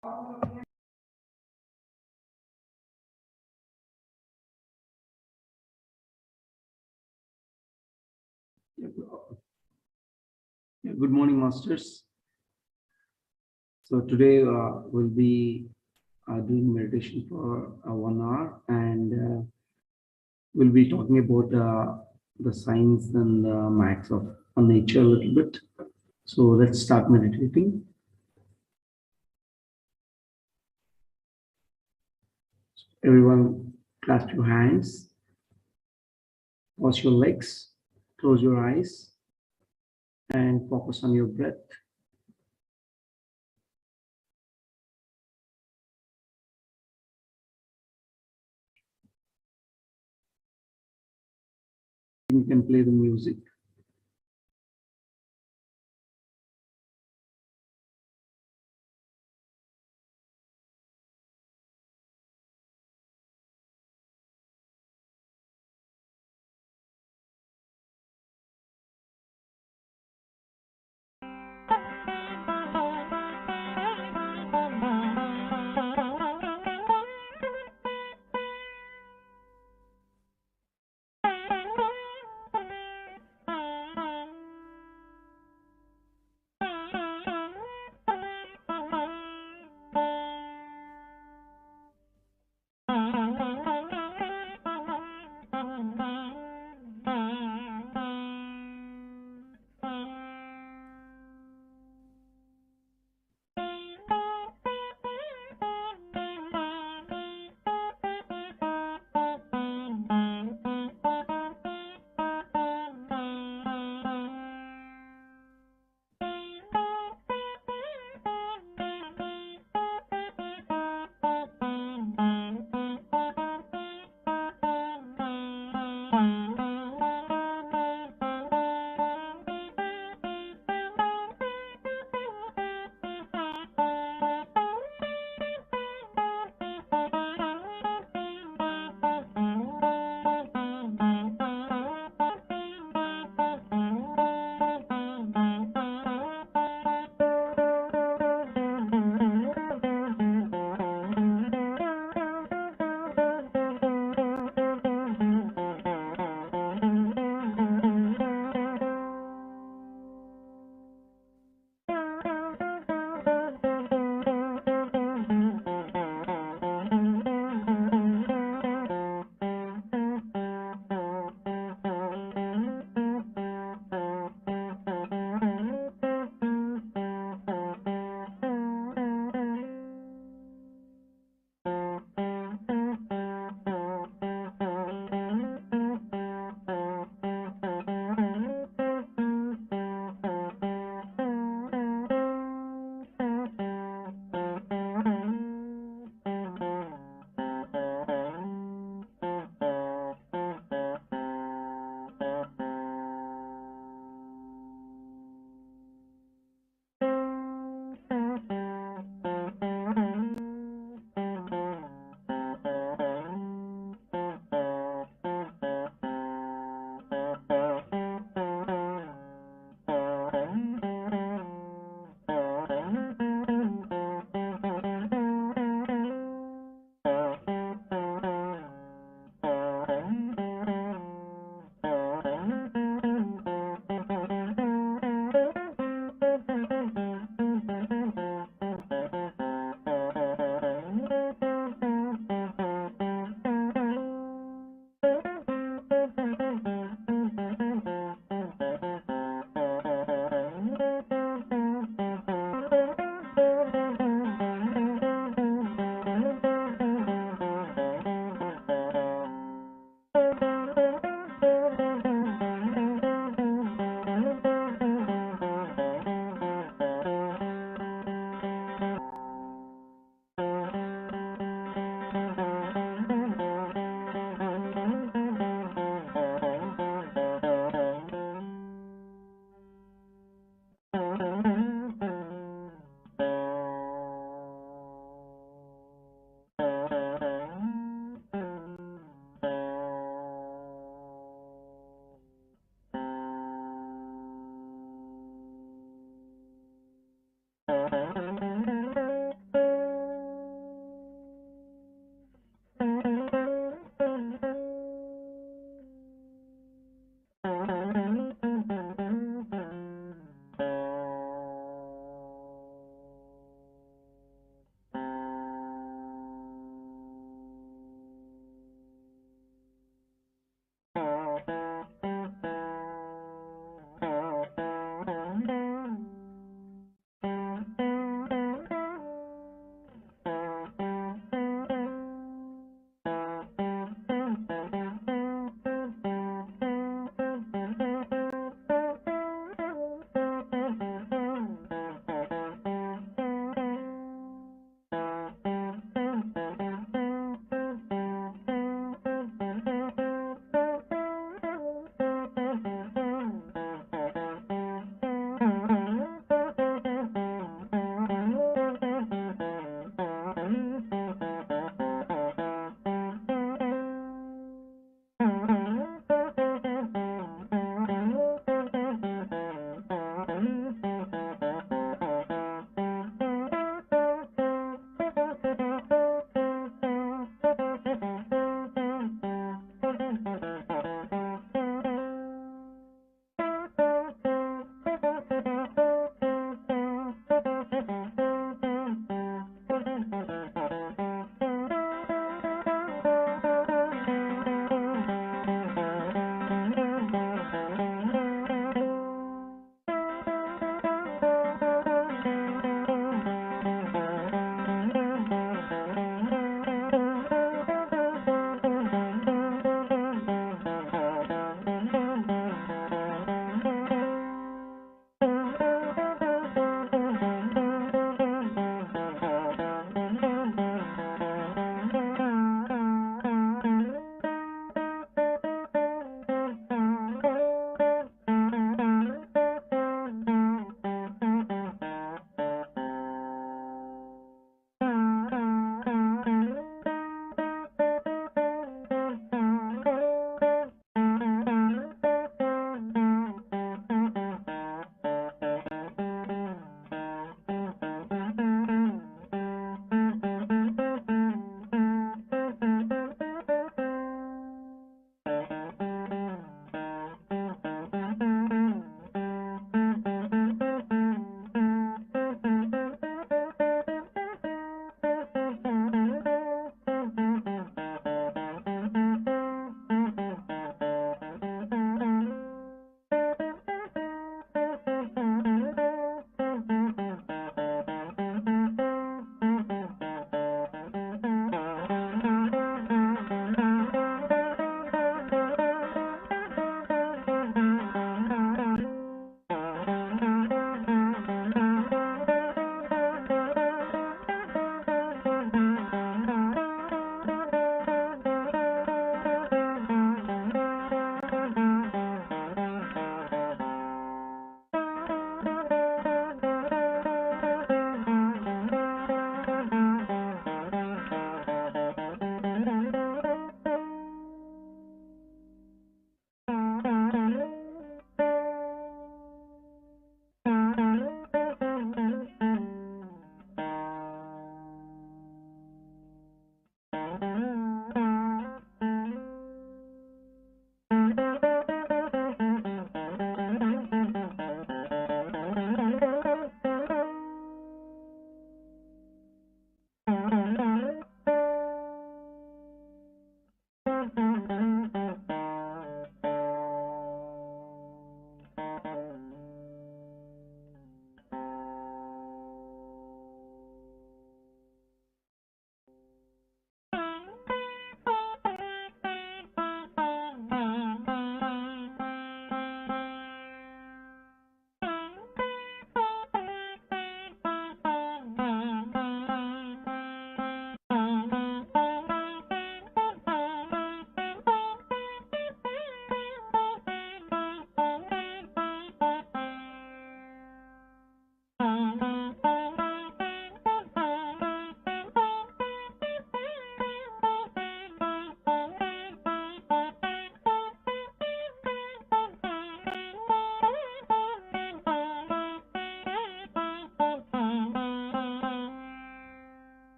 Good morning, masters. So today we'll be doing meditation for 1 hour, and we'll be talking about the science and maths of nature a little bit. So let's start meditating. Everyone, clasp your hands, cross your legs, close your eyes, and focus on your breath. You can play the music.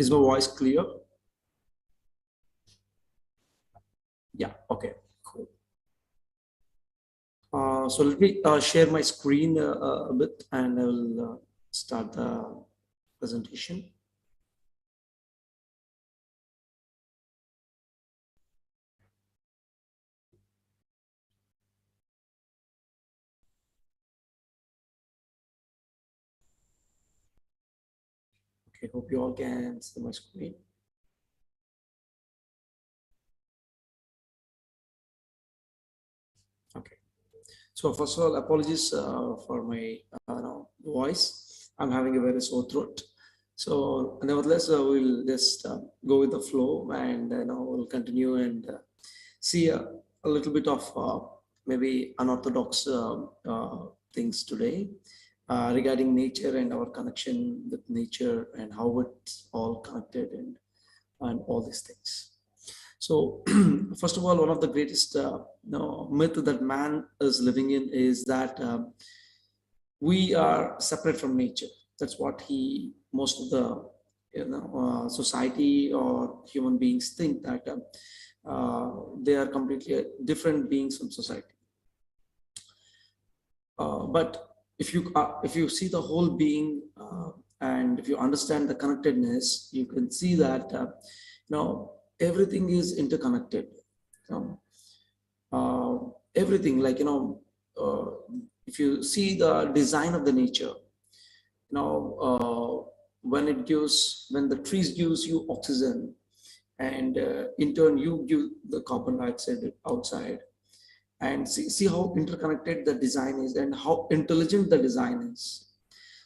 Is my voice clear? Yeah, okay, cool. So let me share my screen a bit, and I will start the presentation. Okay, hope you all can see my screen. Okay. So first of all, apologies for my voice. I'm having a very sore throat. So nevertheless, we'll just go with the flow, and we'll continue and see a little bit of maybe unorthodox things today regarding nature and our connection with nature and how it's all connected and all these things. So, first of all, one of the greatest myth that man is living in is that we are separate from nature. That's what most of the society or human beings think, that they are completely different beings from society. But if you see the whole being and if you understand the connectedness, you can see that everything is interconnected. Everything, like if you see the design of the nature, when the trees gives you oxygen, and in turn you give the carbon dioxide outside, and see how interconnected the design is and how intelligent the design is.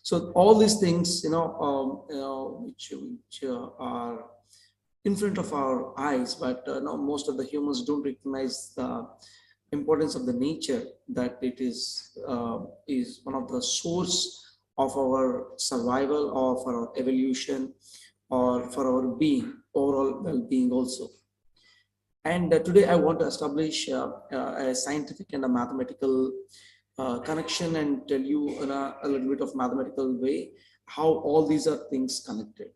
So all these things, which are in front of our eyes, but now most of the humans don't recognize the importance of the nature, that it is one of the source of our survival, or for our evolution, or for our being, overall well-being also. And today I want to establish a scientific and a mathematical connection, and tell you in a little bit of mathematical way how all these are things connected.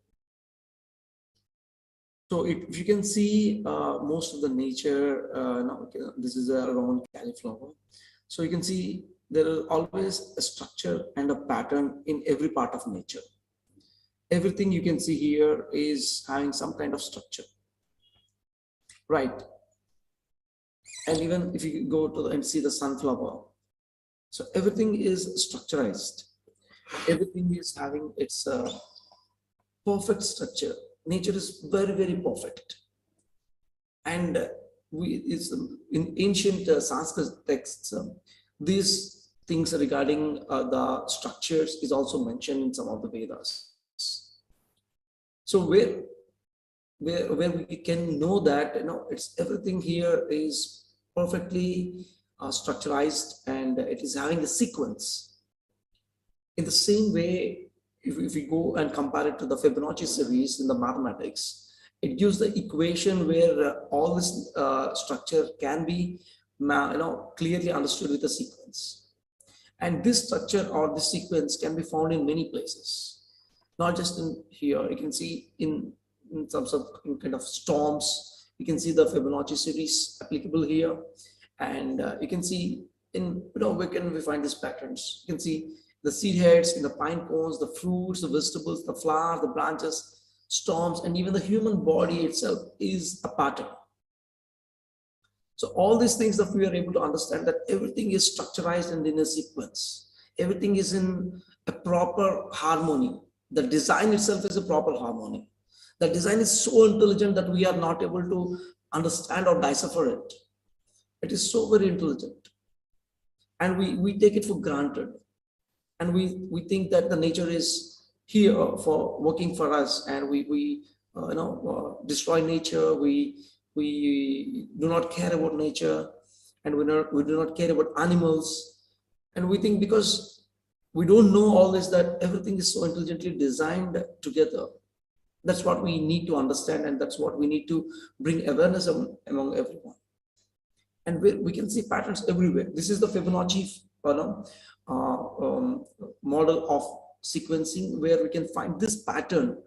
So if you can see most of the nature, this is a round cauliflower. So you can see there is always a structure and a pattern in every part of nature. Everything you can see here is having some kind of structure, right? And even if you go to and see the sunflower, so everything is structurized. Everything is having its perfect structure. Nature is very, very perfect. And in ancient Sanskrit texts, these things regarding the structures is also mentioned in some of the Vedas. So where we can know that it's everything here is perfectly structurized, and it is having a sequence. In the same way, if we go and compare it to the Fibonacci series in the mathematics, it gives the equation where all this structure can be clearly understood with a sequence. And this structure or this sequence can be found in many places, not just in here. You can see in terms of kind of storms, you can see the Fibonacci series applicable here. And you can see in, where can we find these patterns? You can see the seed heads in the pine cones, the fruits, the vegetables, the flowers, the branches, storms, and even the human body itself is a pattern. So all these things that we are able to understand, that everything is structurized and in a sequence. Everything is in a proper harmony. The design itself is a proper harmony. The design is so intelligent that we are not able to understand or decipher it. It is so very intelligent. And we take it for granted. And we think that the nature is here for working for us, and we destroy nature. We do not care about nature, and we do not care about animals. And we think because we don't know all this, that everything is so intelligently designed together. That's what we need to understand, and that's what we need to bring awareness among everyone. And we can see patterns everywhere. This is the Fibonacci model of sequencing, where we can find this pattern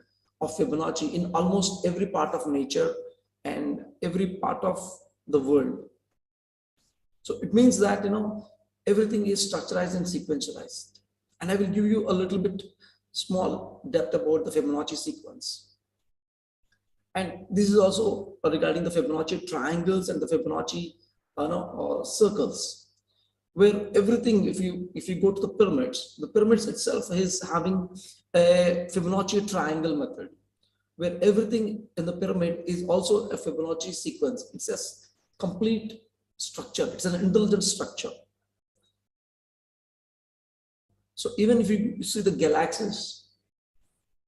of Fibonacci in almost every part of nature and every part of the world. So it means that, everything is structurized and sequentialized. And I will give you a little bit small depth about the Fibonacci sequence. And this is also regarding the Fibonacci triangles and the Fibonacci circles, where everything, if you go to the pyramids itself is having a Fibonacci triangle method, where everything in the pyramid is also a Fibonacci sequence. It's a complete structure. It's an intelligent structure. So even if you see the galaxies,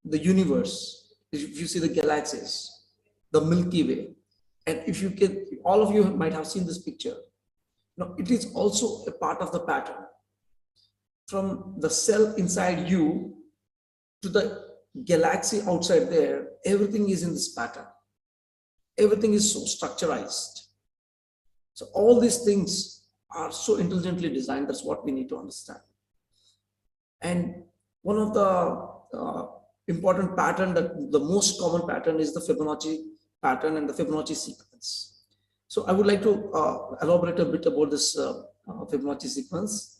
the universe, if you see the galaxies, the Milky Way, and if you can, all of you might have seen this picture. It is also a part of the pattern. From the cell inside you to the galaxy outside there, everything is in this pattern. Everything is so structurized. So all these things are so intelligently designed. That's what we need to understand. And one of the important pattern, that the most common pattern, is the Fibonacci pattern and the Fibonacci sequence. So I would like to elaborate a bit about this Fibonacci sequence.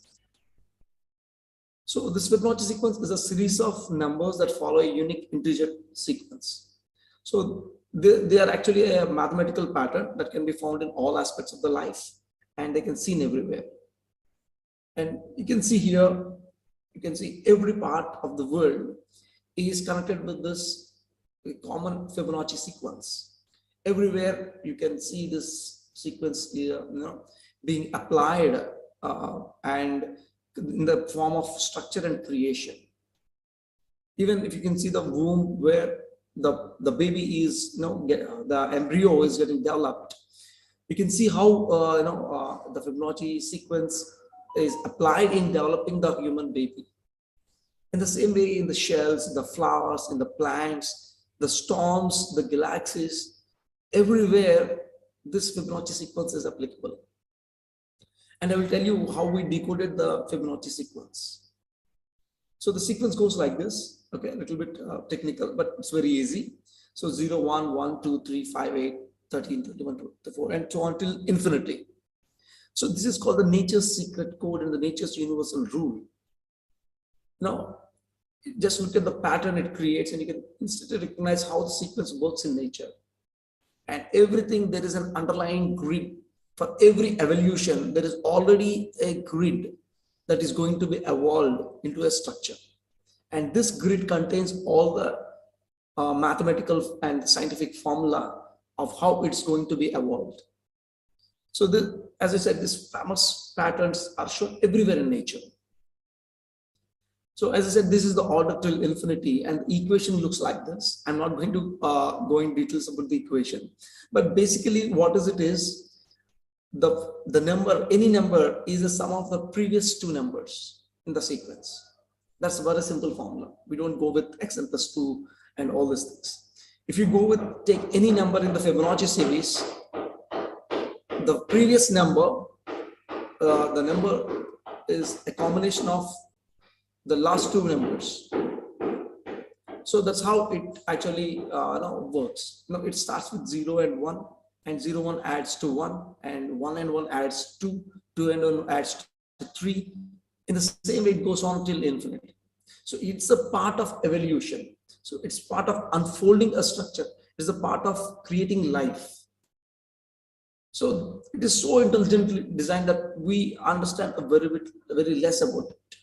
So this Fibonacci sequence is a series of numbers that follow a unique integer sequence. So they are actually a mathematical pattern that can be found in all aspects of the life, and they can be seen everywhere. And you can see here, you can see every part of the world is connected with this common Fibonacci sequence. Everywhere you can see this sequence here, being applied and in the form of structure and creation. Even if you can see the womb where the baby is, the embryo is getting developed, you can see how the Fibonacci sequence is applied in developing the human baby. In the same way, in the shells, the flowers, in the plants, the storms, the galaxies, everywhere this Fibonacci sequence is applicable. And I will tell you how we decoded the Fibonacci sequence. So the sequence goes like this. Okay, a little bit technical, but it's very easy. So 0, 1, 1, 2, 3, 5, 8, 13, 21, 24, and so on till infinity. So this is called the nature's secret code and the nature's universal rule. Now, just look at the pattern it creates, and you can instantly recognize how the sequence works in nature. And everything, there is an underlying grid. For every evolution, there is already a grid that is going to be evolved into a structure. And this grid contains all the mathematical and scientific formula of how it's going to be evolved. So as I said, these famous patterns are shown everywhere in nature. So as I said, this is the order till infinity, and the equation looks like this. I'm not going to go in details about the equation, but basically what is it is, the number, any number, is the sum of the previous two numbers in the sequence. That's a very simple formula. We don't go with xn plus 2 and all these things. If you go with, take any number in the Fibonacci series, the previous number, the number is a combination of the last two numbers. So that's how it actually works. It starts with 0 and 1, and 0, 1 adds to 1, and 1 and 1 adds 2, 2 and 1 adds to 3. In the same way, it goes on till infinity. So it's a part of evolution. So it's part of unfolding a structure. It's a part of creating life. So it is so intelligently designed that we understand very less about it.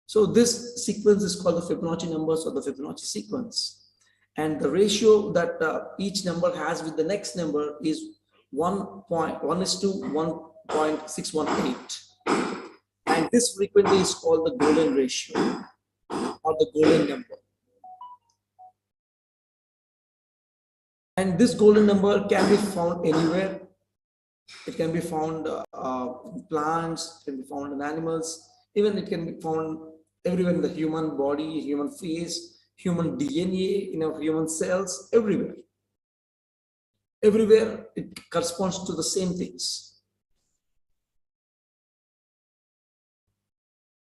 So this sequence is called the Fibonacci numbers, or the Fibonacci sequence. And the ratio that each number has with the next number is 1:1:1.618. And this frequently is called the golden ratio, or the golden number. And this golden number can be found anywhere. It can be found in plants, it can be found in animals, even it can be found everywhere in the human body, human face, human DNA, human cells, everywhere. Everywhere it corresponds to the same things.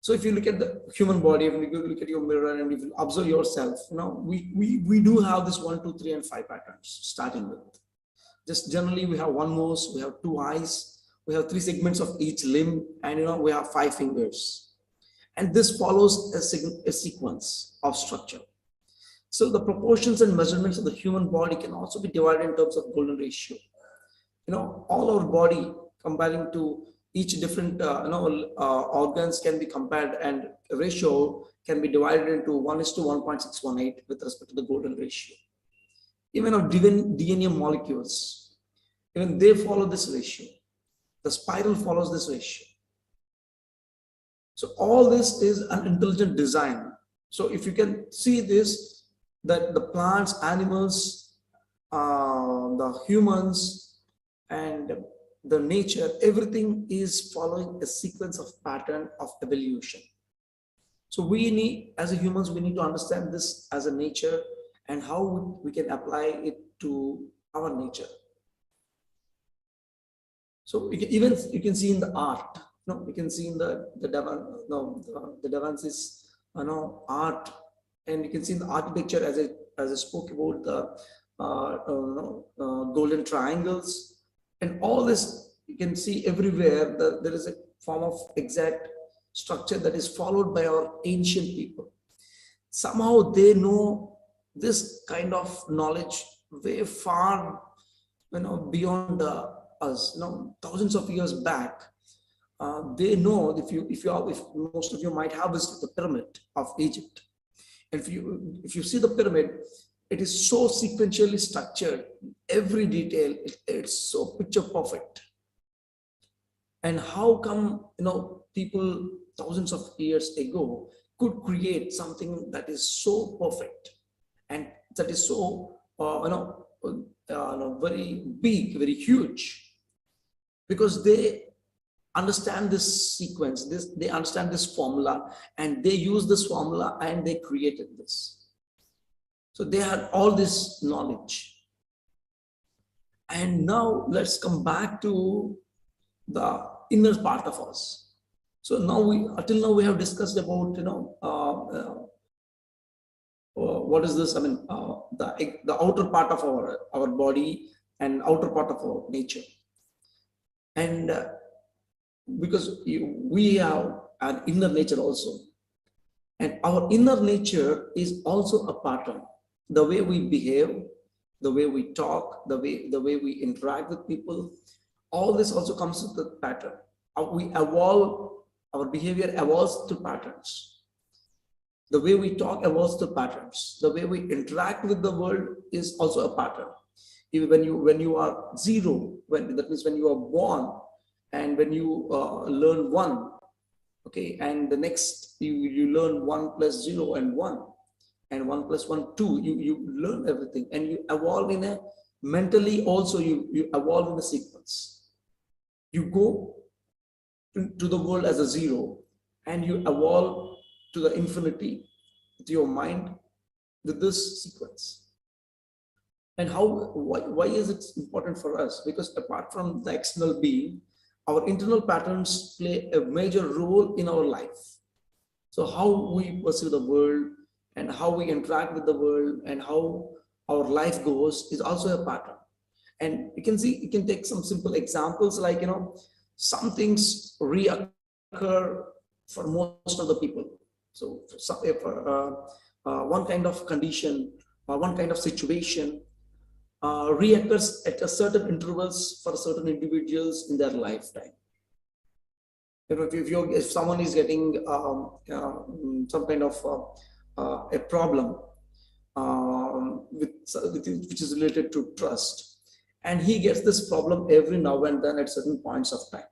So if you look at the human body, if you look at your mirror and if you observe yourself, we do have this 1, 2, 3, and 5 patterns starting with. Just generally, we have one nose, we have 2 eyes, we have 3 segments of each limb, and we have 5 fingers. And this follows a sequence of structure. So the proportions and measurements of the human body can also be divided in terms of golden ratio. All our body comparing to each different organs can be compared, and ratio can be divided into 1:1.618 with respect to the golden ratio. Even our DNA molecules, even they follow this ratio. The spiral follows this ratio. So all this is an intelligent design. So if you can see this, that the plants, animals, the humans, and the nature, everything is following a sequence of pattern of evolution. So we need, as a humans, we need to understand this as a nature and how we can apply it to our nature. So you can see in the art, we can see in the Da Vinci's art, and you can see in the architecture as I spoke about the golden triangles. And all this, you can see everywhere that there is a form of exact structure that is followed by our ancient people. Somehow they know this kind of knowledge way far, beyond us. Thousands of years back, they know. If most of you might have visited the pyramid of Egypt, and if you see the pyramid, it is so sequentially structured. Every detail, it's so picture perfect. And how come, people thousands of years ago could create something that is so perfect and that is so, very big, very huge? Because they understand this sequence, they understand this formula, and they use this formula and they created this. So they had all this knowledge. And now let's come back to the inner part of us. So now until now we have discussed about, what is this? I mean, the outer part of our body and outer part of our nature. And because we have an inner nature also. And our inner nature is also a pattern. The way we behave, the way we talk, the way we interact with people, all this also comes with the pattern. We evolve, our behavior evolves to patterns. The way we talk evolves to patterns. The way we interact with the world is also a pattern. Even when you are 0, that means when you are born, and when you learn 1, okay, and the next you learn 1 plus 0 and 1. And 1 plus 1, 2, you learn everything, and you evolve in a mentally also, you evolve in a sequence. You go to the world as a 0, and you evolve to the infinity with your mind with this sequence. And why is it important for us? Because apart from the external being, our internal patterns play a major role in our life. So how we perceive the world, and how we interact with the world, and how our life goes is also a pattern. And you can see, you can take some simple examples like, some things reoccur for most of the people. So if one kind of condition or one kind of situation reoccurs at a certain intervals for certain individuals in their lifetime. If someone is getting some kind of a problem which is related to trust, and he gets this problem every now and then at certain points of time.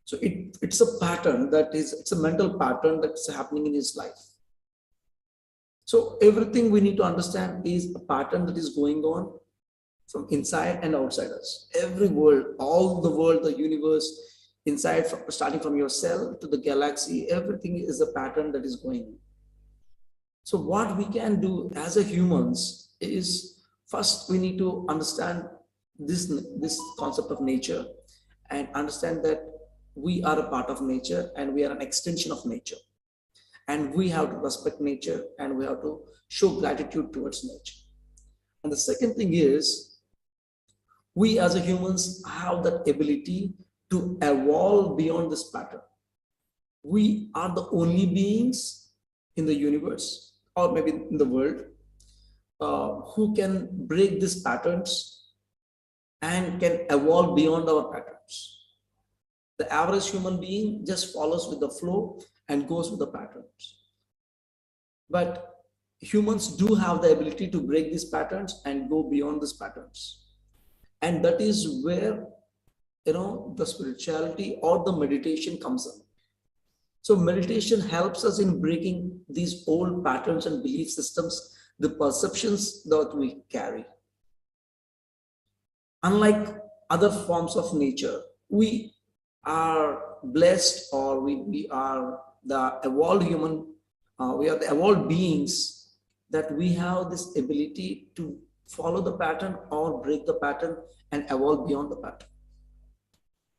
So it's a pattern it's a mental pattern that's happening in his life. So everything we need to understand is a pattern that is going on from inside and outside us. Every world, all the world, the universe, inside, starting from your cell to the galaxy, everything is a pattern that is going on. So what we can do as a humans is, first we need to understand this concept of nature, and understand that we are a part of nature and we are an extension of nature. and we have to respect nature, and we have to show gratitude towards nature. And the second thing is, we as a humans have that ability to evolve beyond this pattern. We are the only beings in the universe, or maybe in the world, who can break these patterns and can evolve beyond our patterns. The average human being just follows with the flow and goes with the patterns. But humans do have the ability to break these patterns and go beyond these patterns. And that is where, the spirituality or the meditation comes in. So meditation helps us in breaking these old patterns and belief systems, the perceptions that we carry. Unlike other forms of nature, we are blessed, or we are the evolved human, we are the evolved beings, that we have this ability to follow the pattern or break the pattern and evolve beyond the pattern.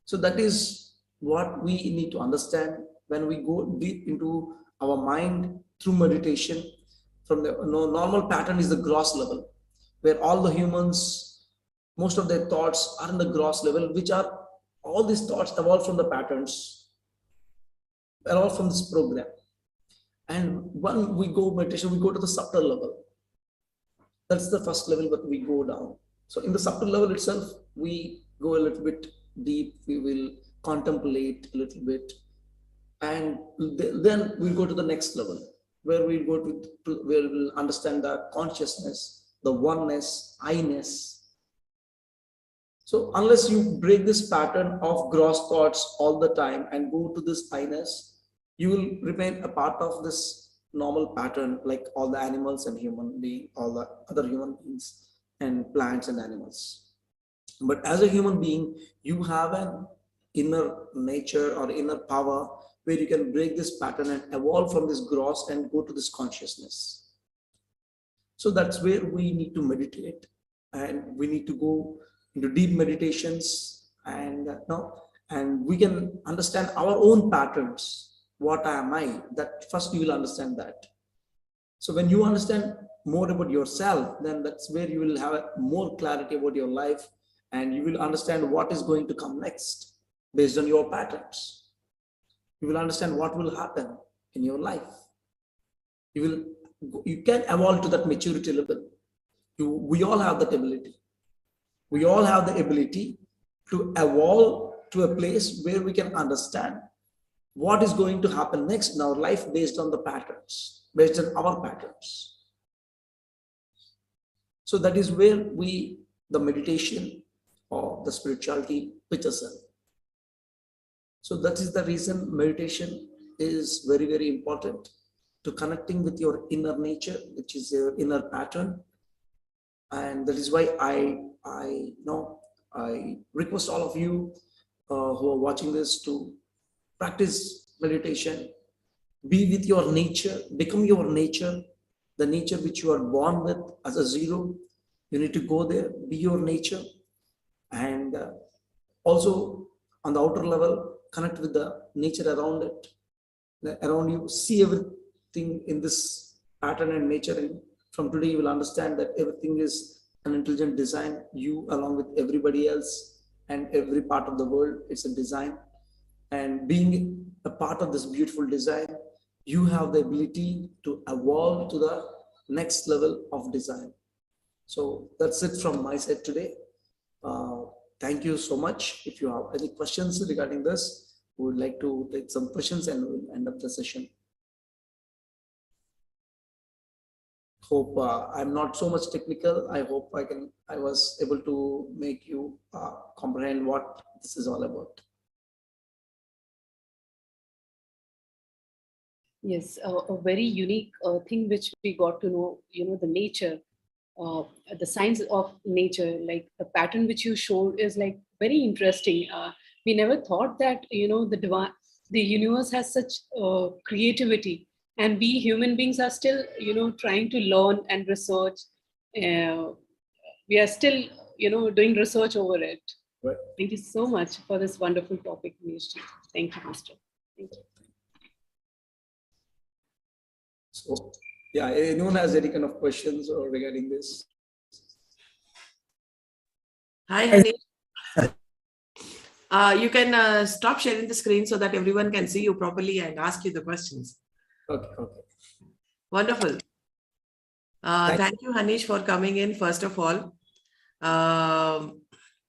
So that is what we need to understand when we go deep into our mind through meditation. From the normal pattern is the gross level, where all the humans, most of their thoughts are in the gross level, which are all these thoughts evolve from the patterns, evolve from this program. And when we go meditation, we go to the subtle level. That's the first level that we go down. So in the subtle level itself, we go a little bit deep, we will contemplate a little bit, and then we'll go to the next level, where we'll go to where we'll understand the consciousness, the oneness, I-ness. So unless you break this pattern of gross thoughts all the time and go to this I-ness, you will remain a part of this normal pattern, like all the animals and human beings, all the other human beings and plants and animals. But as a human being, you have an inner nature or inner power where you can break this pattern and evolve from this gross and go to this consciousness. So that's where we need to meditate, and we need to go into deep meditations, and and we can understand our own patterns. What am I? That first you will understand that. So when you understand more about yourself, then that's where you will have more clarity about your life, and you will understand what is going to come next based on your patterns. You will understand what will happen in your life. You can evolve to that maturity level. We all have that ability. We all have the ability to evolve to a place where we can understand what is going to happen next in our life based on the patterns, based on our patterns. So that is where the meditation or the spirituality pitches in. So that is the reason meditation is very, very important to connecting with your inner nature, which is your inner pattern. And that is why I request all of you who are watching this to practice meditation. Be with your nature, become your nature, the nature which you are born with as a zero. You need to go there, be your nature. And also on the outer level, connect with the nature around it, around you. See everything in this pattern and nature. And from today, you will understand that everything is an intelligent design. You, along with everybody else and every part of the world, it's a design. And being a part of this beautiful design, you have the ability to evolve to the next level of design. So that's it from my side today. Thank you so much. If you have any questions regarding this, we would like to take some questions and we'll end up the session. Hope I'm not so much technical. I hope I was able to make you comprehend what this is all about. Yes, a very unique thing which we got to know, the nature, the science of nature, like the pattern which you showed is like very interesting. We never thought that, the universe has such creativity, and we human beings are still, trying to learn and research. We are still, doing research over it. Right. Thank you so much for this wonderful topic, Haneesh. Thank you, Mr. Thank you. So yeah, anyone has any kind of questions or regarding this? Hi, Haneesh. You can stop sharing the screen so that everyone can see you properly and ask you the questions. Okay, okay. Wonderful. Thank you, Haneesh, for coming in, first of all. I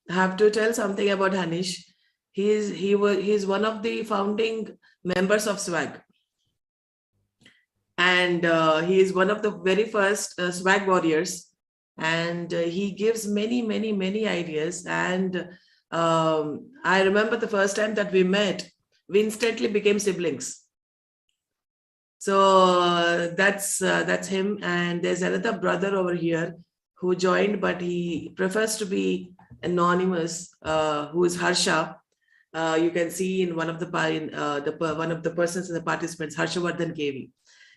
have to tell something about Haneesh. He's one of the founding members of S.W.A.G.G. And he is one of the very first S.W.A.G.G warriors. And he gives many ideas. And I remember the first time that we met, we instantly became siblings. So that's him. And there's another brother over here who joined, but he prefers to be anonymous, who is Harsha. You can see in one of the one of the persons in the participants, Harshavardhan KV.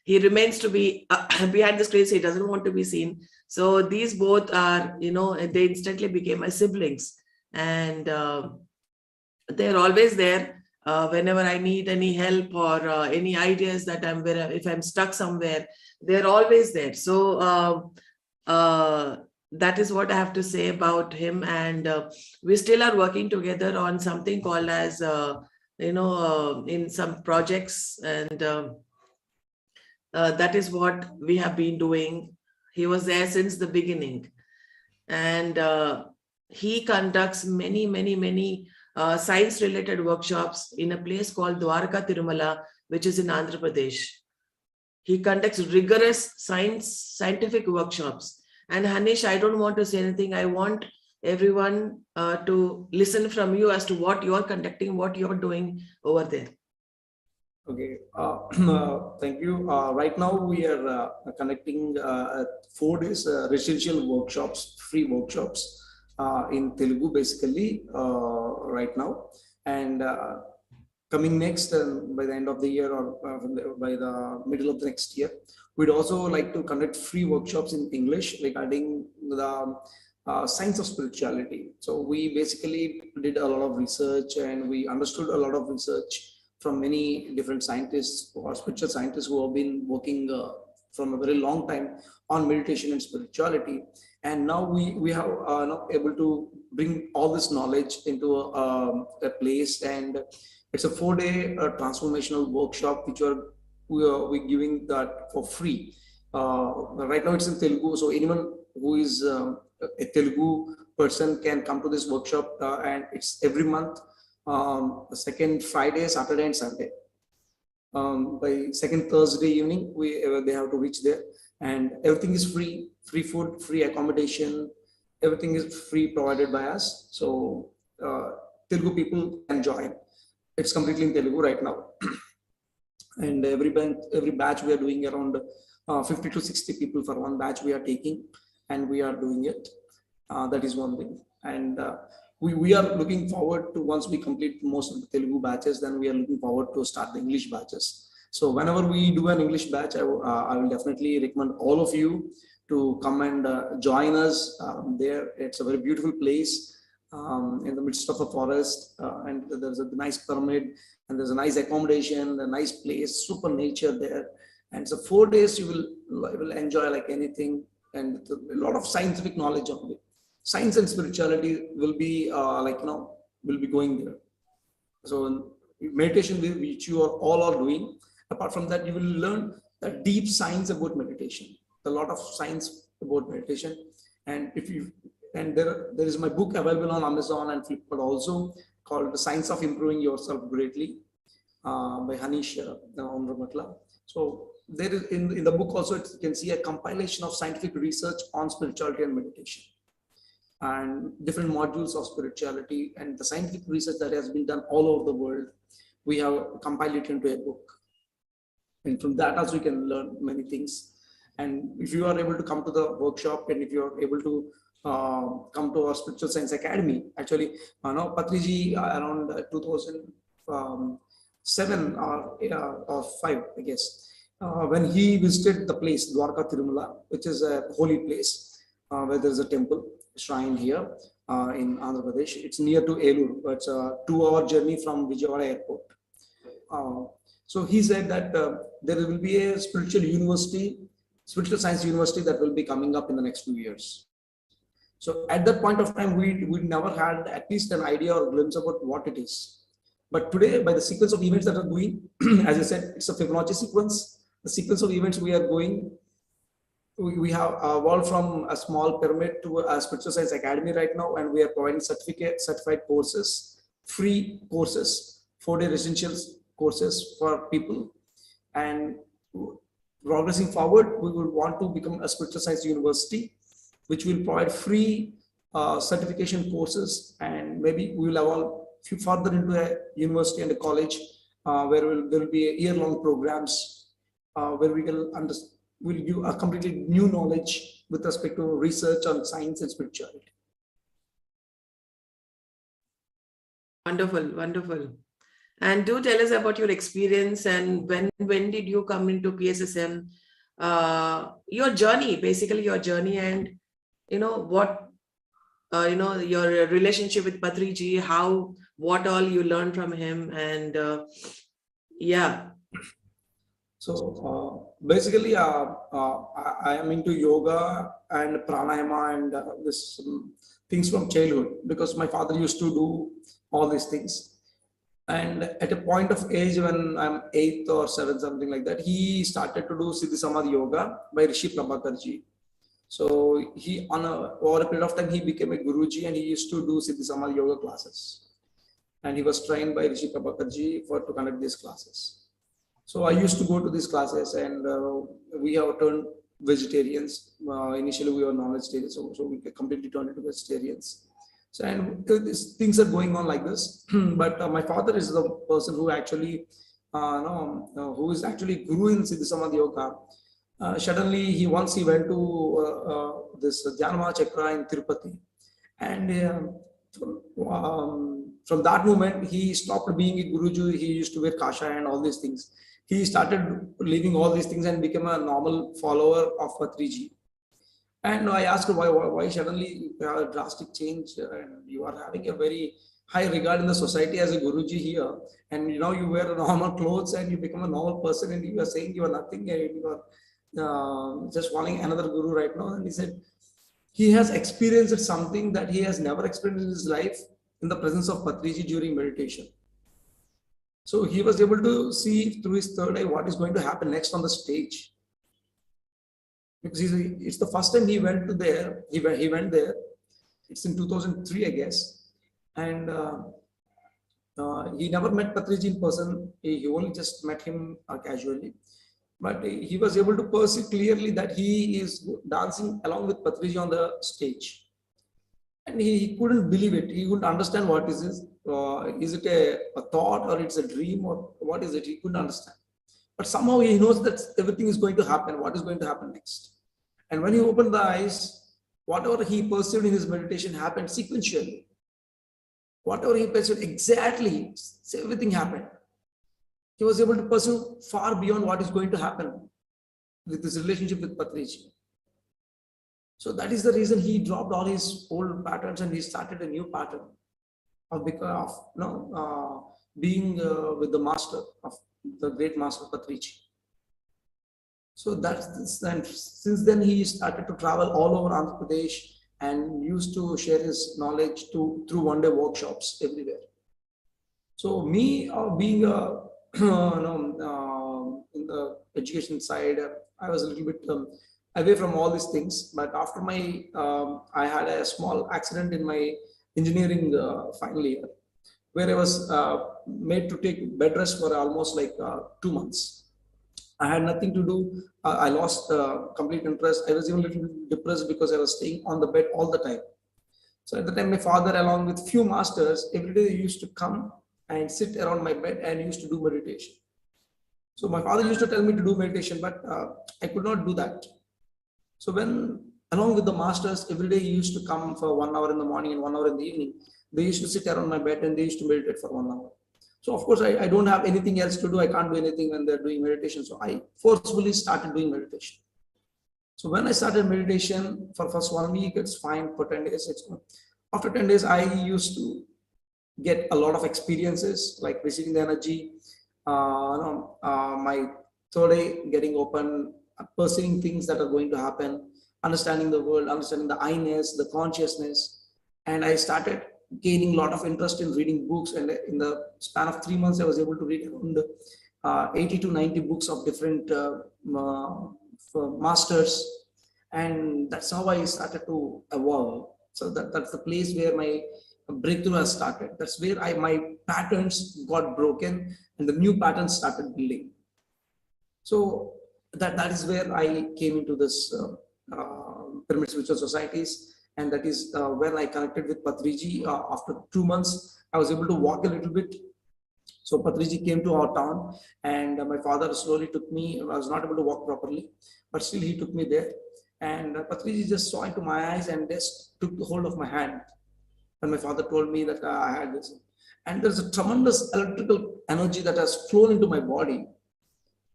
He remains to be behind the screen, so he doesn't want to be seen. So these both are, they instantly became my siblings, and they're always there whenever I need any help or any ideas that if I'm stuck somewhere, they're always there. So that is what I have to say about him. And we still are working together on something called as, in some projects, and that is what we have been doing. He was there since the beginning, and he conducts many science-related workshops in a place called Dwarka Tirumala, which is in Andhra Pradesh. He conducts rigorous scientific workshops. And Haneesh, I don't want to say anything. I want everyone to listen from you as to what you're conducting, what you're doing over there. Okay, thank you. Right now we are conducting 4 days residential workshops, free workshops in Telugu basically right now. And coming next, by the end of the year or by the middle of the next year, we'd also like to conduct free workshops in English regarding the science of spirituality. So we basically did a lot of research, and we understood a lot of research from many different scientists or spiritual scientists who have been working from a very long time on meditation and spirituality. And now we have not able to bring all this knowledge into a place, and it's a 4-day transformational workshop which we're giving that for free. Right now it's in Telugu, so anyone who is a Telugu person can come to this workshop, and it's every month. The second Friday, Saturday, and Sunday. By second Thursday evening, they have to reach there, and everything is free food, free accommodation, everything is free provided by us. So Telugu people can join. It's completely in Telugu right now, and every batch we are doing around 50 to 60 people for one batch we are taking, and we are doing it. That is one thing, and we are looking forward to, once we complete most of the Telugu batches, then we are looking forward to start the English batches. So whenever we do an English batch, I will definitely recommend all of you to come and join us there. It's a very beautiful place in the midst of a forest, and there's a nice pyramid, and there's a nice accommodation, a nice place, super nature there. And so 4 days you will enjoy like anything, and a lot of scientific knowledge on it. Science and spirituality will be will be going there. So meditation, which you all are doing, apart from that, you will learn the deep science about meditation, a lot of science about meditation. And there is my book available on Amazon and Flipkart also, called The Science of Improving Yourself Greatly by Haneesh Undramatla. So there is in the book also, you can see a compilation of scientific research on spirituality and meditation, and different modules of spirituality, and the scientific research that has been done all over the world. We have compiled it into a book, and from that also you can learn many things. And if you are able to come to the workshop, and if you are able to come to our Spiritual Science Academy, actually, Patriji around 2007 or 5, I guess, when he visited the place Dwarka Tirumala, which is a holy place where there is a temple shrine here in Andhra Pradesh. It's near to Elur. It's a 2-hour journey from Vijayawada airport. So he said that there will be a spiritual university, spiritual science university that will be coming up in the next few years. So at that point of time, we never had at least an idea or glimpse about what it is. But today, by the sequence of events that are going, as I said, it's a Fibonacci sequence. The sequence of events we are going, we have evolved from a small pyramid to a spiritual science academy right now, and we are providing certified courses, free courses, 4-day residential courses for people. And progressing forward, we will want to become a spiritual science university, which will provide free certification courses, and maybe we will evolve further into a university and a college where there will be year-long programs where we'll give a completely new knowledge with respect to research on science and spirituality. Wonderful, wonderful. And do tell us about your experience and when did you come into PSSM? Your journey, basically your journey, and what your relationship with Patriji, what all you learned from him, and yeah. So basically, I am into yoga and pranayama and this things from childhood, because my father used to do all these things. And at a point of age when I'm 8th or 7th, something like that, he started to do Siddhi Samadhi Yoga by Rishi Prabhakarji. So he, over a period of time, he became a Guruji, and he used to do Siddhi Samadhi Yoga classes. And he was trained by Rishi Prabhakarji to conduct these classes. So I used to go to these classes, and we have turned vegetarians. Initially, we were non-vegetarians, so we completely turned into vegetarians. So, and these things are going on like this. But my father is the person who actually, who is actually guru in Siddhi Samadhi Yoga. Suddenly, once he went to this Dhyana Jagath in Tirupati, and from that moment, he stopped being a Guruji. He used to wear kasha and all these things. He started leaving all these things and became a normal follower of Patriji. And I asked why suddenly a drastic change, and you are having a very high regard in the society as a Guruji here, and you wear normal clothes and you become a normal person, and you are saying you are nothing, and you are just following another Guru right now. And he said he has experienced something that he has never experienced in his life in the presence of Patriji during meditation. So he was able to see through his third eye what is going to happen next on the stage. Because it's the first time he went there. He went there. It's in 2003, I guess. And he never met Patriji in person. He only just met him casually. But he was able to perceive clearly that he is dancing along with Patriji on the stage. And he couldn't believe it. He couldn't understand what is this. Is it a thought, or it's a dream, or what is it? He couldn't understand. But somehow he knows that everything is going to happen. What is going to happen next? And when he opened the eyes, whatever he perceived in his meditation happened sequentially. Whatever he perceived exactly, everything happened. He was able to perceive far beyond what is going to happen with his relationship with Patriji. So that is the reason he dropped all his old patterns and he started a new pattern of being with the master, of the great master Patriji. So and since then he started to travel all over Andhra Pradesh and used to share his knowledge through one-day workshops everywhere. So me being in the education side, I was a little bit away from all these things. But after I had a small accident in my engineering final year, where I was made to take bed rest for almost like 2 months. I had nothing to do. I lost complete interest. I was even a little depressed because I was staying on the bed all the time. So at the time, my father, along with few masters, every day they used to come and sit around my bed and used to do meditation. So my father used to tell me to do meditation, but I could not do that. So when, along with the masters, every day he used to come for 1 hour in the morning and 1 hour in the evening, they used to sit around my bed and they used to meditate for 1 hour. So of course, I don't have anything else to do. I can't do anything when they're doing meditation. So I forcefully started doing meditation. So when I started meditation for first 1 week, it's fine. For 10 days, it's fine. After 10 days, I used to get a lot of experiences, like receiving the energy, my third eye getting open, perceiving things that are going to happen, understanding the world, understanding the I-ness, the consciousness. And I started gaining a lot of interest in reading books. And in the span of 3 months, I was able to read around 80 to 90 books of different masters. And that's how I started to evolve. So that's the place where my breakthrough has started. That's where my patterns got broken and the new patterns started building. So that is where I came into this pyramid spiritual societies, and that is when I connected with Patriji. After 2 months, I was able to walk a little bit. So Patriji came to our town, and my father slowly took me. I was not able to walk properly, but still he took me there. And Patriji just saw into my eyes and just took the hold of my hand. And my father told me that I had this. And there's a tremendous electrical energy that has flown into my body.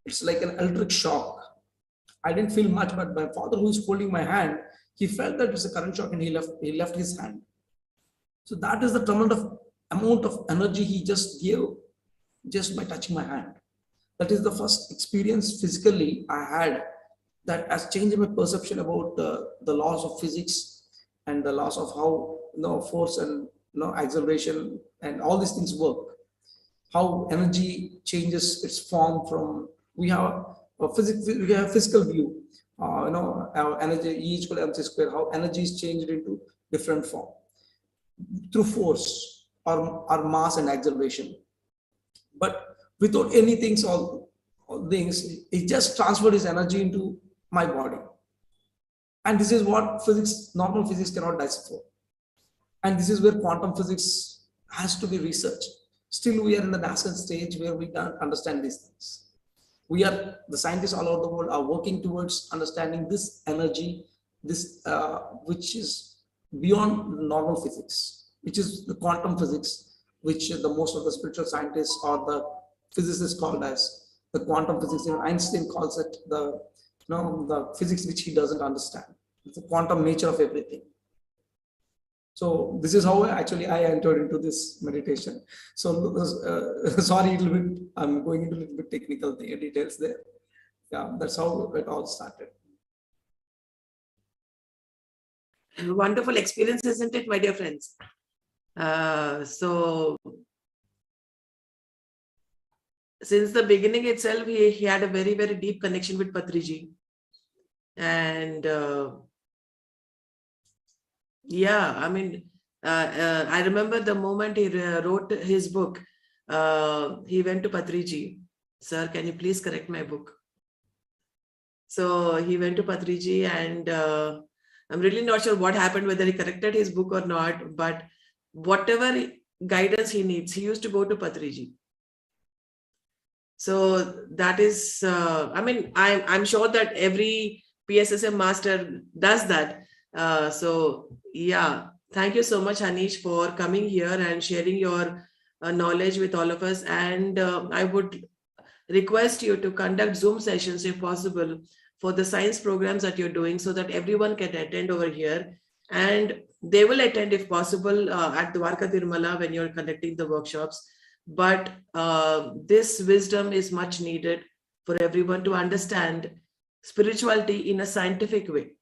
It's like an electric shock. I didn't feel much, but my father, who is holding my hand, he felt that it's a current shock, and he left his hand. So that is the tremendous amount of energy he just gave just by touching my hand. That is the first experience physically I had that has changed my perception about the laws of physics and the laws of how force and acceleration and all these things work. How energy changes its form from we have a physical view. Our energy E equal to mc square. How energy is changed into different form through force or mass and acceleration. But without anything, all things, it just transferred his energy into my body. And this is what physics, normal physics cannot decipher. And this is where quantum physics has to be researched. Still, we are in the nascent stage where we don't understand these things. The scientists all over the world are working towards understanding this energy, this which is beyond normal physics, which is the quantum physics, which the most of the spiritual scientists or the physicists called as the quantum physics. Even Einstein calls it the physics which he doesn't understand. It's the quantum nature of everything. So this is how actually I entered into this meditation. So sorry, a little bit, I'm going into a little bit technical details there. Yeah, that's how it all started. Wonderful experience, isn't it, my dear friends? So since the beginning itself, he had a very, very deep connection with Patriji. And yeah, I mean, I remember the moment he wrote his book, he went to Patriji. Sir, can you please correct my book? So he went to Patriji, and I'm really not sure what happened, whether he corrected his book or not, but whatever guidance he needs, he used to go to Patriji. So that is, I mean, I'm sure that every PSSM master does that. So yeah, thank you so much, Haneesh, for coming here and sharing your knowledge with all of us. And I would request you to conduct Zoom sessions if possible for the science programs that you're doing, so that everyone can attend over here. And they will attend if possible at Dwarka Tirumala when you're conducting the workshops. But this wisdom is much needed for everyone to understand spirituality in a scientific way,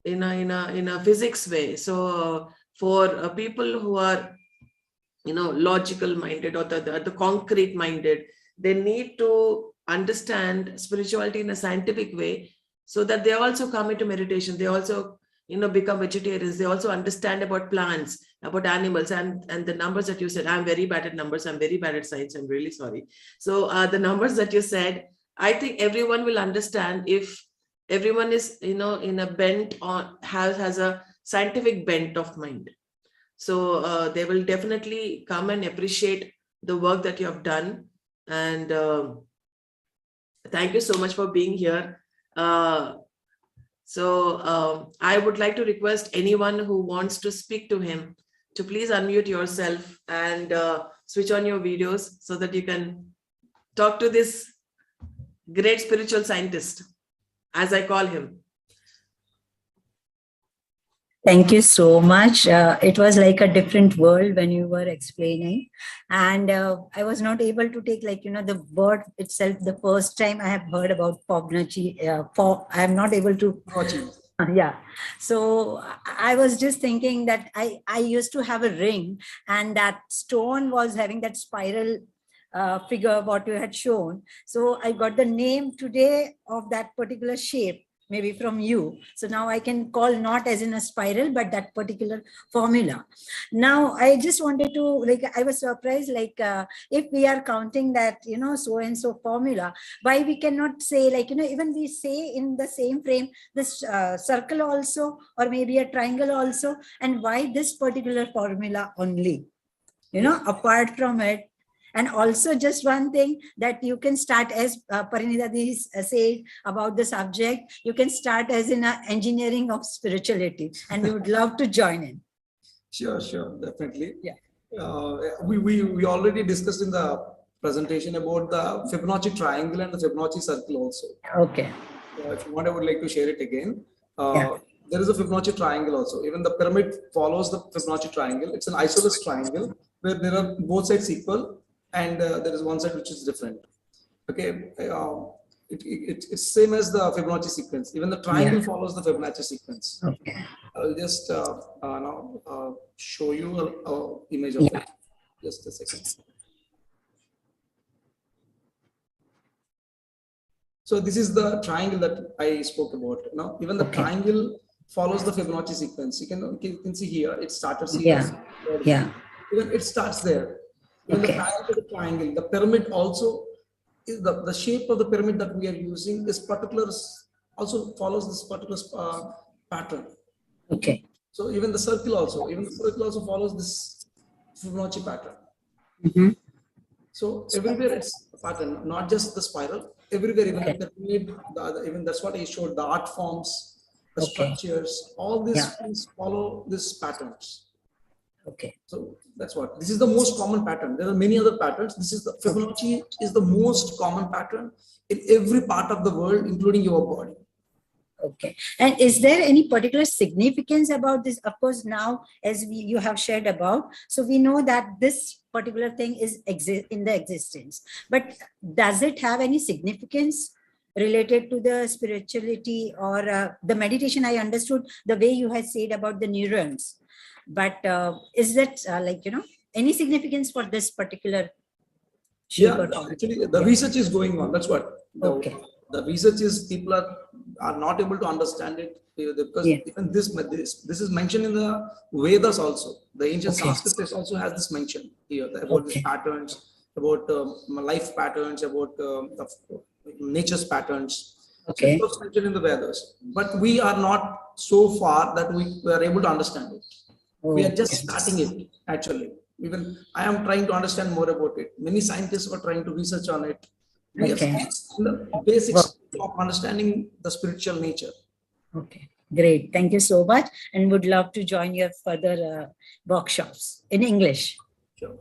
in a physics way. So for people who are logical minded or the concrete minded, they need to understand spirituality in a scientific way, so that they also come into meditation. They also become vegetarians. They also understand about plants, about animals, and the numbers that you said. I'm very bad at numbers. I'm very bad at science. I'm really sorry. So the numbers that you said, I think everyone will understand if everyone is in a bent on has a scientific bent of mind. So they will definitely come and appreciate the work that you have done. And thank you so much for being here. So I would like to request anyone who wants to speak to him to please unmute yourself and switch on your videos, so that you can talk to this great spiritual scientist, as I call him. Thank you so much. It was like a different world when you were explaining. And I was not able to take the word itself. The first time I have heard about Pobnachi, I am not able to. Yeah. So I was just thinking that I used to have a ring, and that stone was having that spiral figure what you had shown. So I got the name today of that particular shape, maybe from you. So now I can call not as in a spiral, but that particular formula. Now I just wanted to, I was surprised, if we are counting that, so and so formula, why we cannot say, even we say in the same frame, this circle also, or maybe a triangle also, and why this particular formula only, apart from it. And also just one thing that you can start, as Parinidadi said about the subject, you can start as in engineering of spirituality, and we would love to join in. Sure, definitely. Yeah. We already discussed in the presentation about the Fibonacci triangle and the Fibonacci circle also. Okay. If you want, I would like to share it again. Yeah. There is a Fibonacci triangle also. Even the pyramid follows the Fibonacci triangle. It's an isosceles triangle where there are both sides equal, and there is one side which is different. Okay, it's same as the Fibonacci sequence. Even the triangle follows the Fibonacci sequence. Okay. I'll just now show you an image of it. Just a second. So this is the triangle that I spoke about. Now, even the triangle follows the Fibonacci sequence. You can see here, it started here. Yeah. Even it starts there. Even the parallel to the triangle, the pyramid also is the shape of the pyramid that we are using. This particular also follows this particular pattern. Okay. So even the circle also follows this Fibonacci pattern. So everywhere it's a pattern, not just the spiral. Everywhere, even the pyramid, even that's what I showed. The art forms, the structures, all these things follow these patterns. Okay. So that's what. This is the most common pattern. There are many other patterns. This is the Fibonacci is the most common pattern in every part of the world, including your body. Okay. And is there any particular significance about this? Of course, now as you have shared about, so we know that this particular thing is in the existence. But does it have any significance related to the spirituality or the meditation? I understood the way you had said about the neurons. But is that any significance for this particular shape? Actually, the research is going on. That's what. The research is, people are not able to understand it because even this is mentioned in the Vedas also. The ancient Sanskrit text also has this mention here about these patterns, about life patterns, about nature's patterns. So it was mentioned in the Vedas, but we are not so far that we are able to understand it. We are just starting it, actually. Even I am trying to understand more about it. Many scientists are trying to research on it. We are in the basics of understanding the spiritual nature. Okay, great. Thank you so much, and would love to join your further workshops in English. Sure.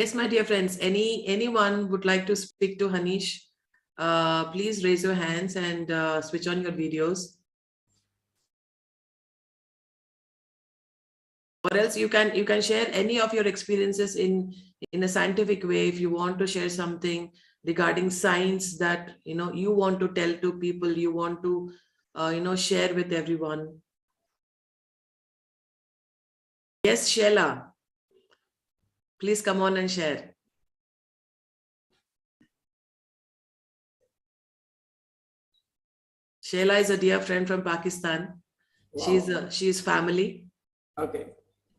Yes, my dear friends, anyone would like to speak to Haneesh, please raise your hands and switch on your videos. Or else you can share any of your experiences in a scientific way. If you want to share something regarding science that you want to tell to people, you want to share with everyone. Yes, Sheila, please come on and share. Sheila is a dear friend from Pakistan. Wow. She's family. Okay,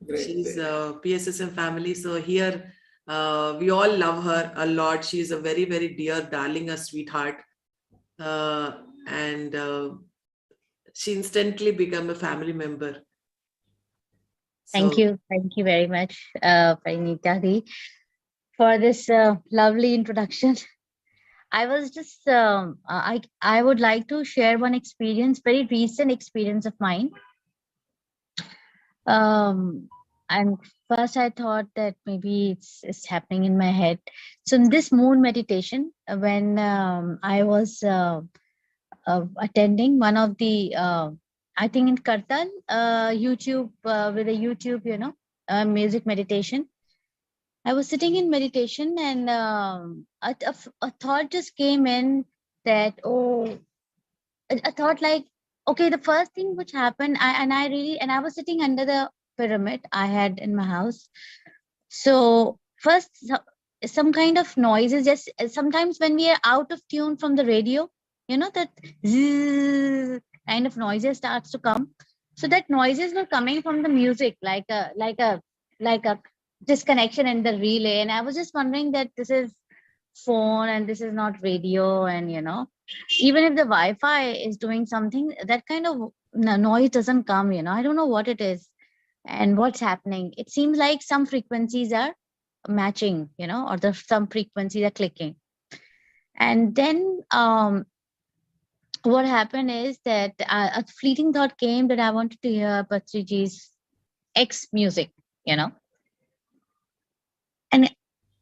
great. She's a PSSM family. So here we all love her a lot. She's a very, very dear, darling, a sweetheart. And she instantly became a family member. Thank you very much, Parinita, for this lovely introduction. I was just, I would like to share one experience, very recent experience of mine. and first I thought that maybe it's happening in my head. So in this moon meditation, when I was attending one of the, I think in Kartal, YouTube, with a YouTube, music meditation. I was sitting in meditation, and a thought just came in that, oh, a thought like, okay, the first thing which happened, I was sitting under the pyramid I had in my house. So first, some kind of noises, just sometimes when we are out of tune from the radio, that zzz kind of noises starts to come. So that noises were coming from the music, like a disconnection in the relay. And I was just wondering that this is phone and this is not radio, and even if the Wi-Fi is doing something, that kind of noise doesn't come. I don't know what it is and what's happening. It seems like some frequencies are matching, or some frequencies are clicking. And then what happened is that a fleeting thought came that I wanted to hear Patriji's X music,